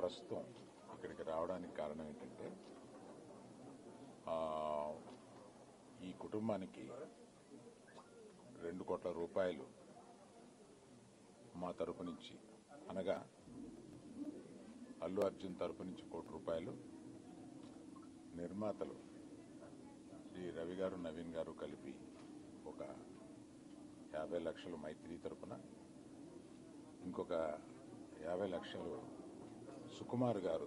ప్రస్తుతం ఇక్కడికి రావడానికి కారణం ఏంటంటే ఈ కుటుంబానికి 2 కోట్ల రూపాయలు మా తరపు నుంచి, అనగా అల్లు అర్జున్ తరపు నుంచి 1 కోటి రూపాయలు, నిర్మాతలు శ్రీ రవి గారు నవీన్ గారు కలిపి ఒక 50 లక్షలు మైత్రి తరపున, ఇంకొక 50 లక్షలు సుకుమార్ గారు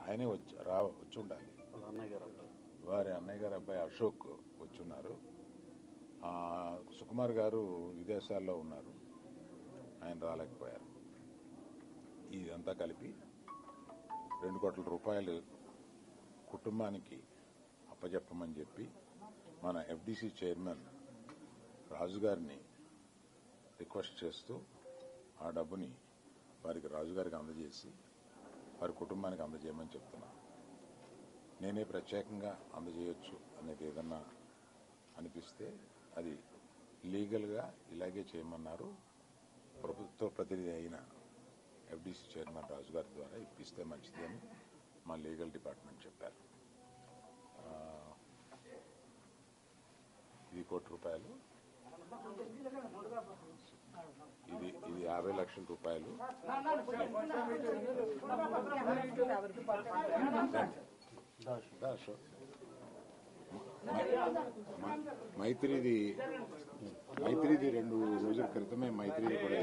ఆయనే వచ్చి ఉండాలి, వారి అన్నయ్య గారు అబ్బాయి అశోక్ వచ్చున్నారు. సుకుమార్ గారు విదేశాల్లో ఉన్నారు, ఆయన రాలేకపోయారు. ఇదంతా కలిపి 2 కోట్ల రూపాయలు కుటుంబానికి అప్పజెప్పమని చెప్పి మన ఎఫ్డిసి చైర్మన్ రాజు గారిని రిక్వెస్ట్ చేస్తూ ఆ డబ్బుని వారికి రాజుగారికి అందజేసి వారి కుటుంబానికి అందజేయమని చెప్తున్నాను. నేనే ప్రత్యేకంగా అందజేయొచ్చు అనేది ఏదన్నా అనిపిస్తే అది లీగల్గా ఇలాగే చేయమన్నారు. ప్రభుత్వ ప్రతినిధి అయిన ఎఫ్డిసి చైర్మన్ రాజు గారి ద్వారా ఇప్పిస్తే మంచిది అని మా లీగల్ డిపార్ట్మెంట్ చెప్పారు. ఇది 1 కోటి రూపాయలు, ఇది 50 లక్షల రూపాయలు. మైత్రిది 2 రోజుల క్రితమే మైత్రిది కూడా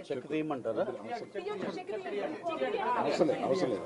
చెక్ తీయమంటారా? అవసరం లేదు.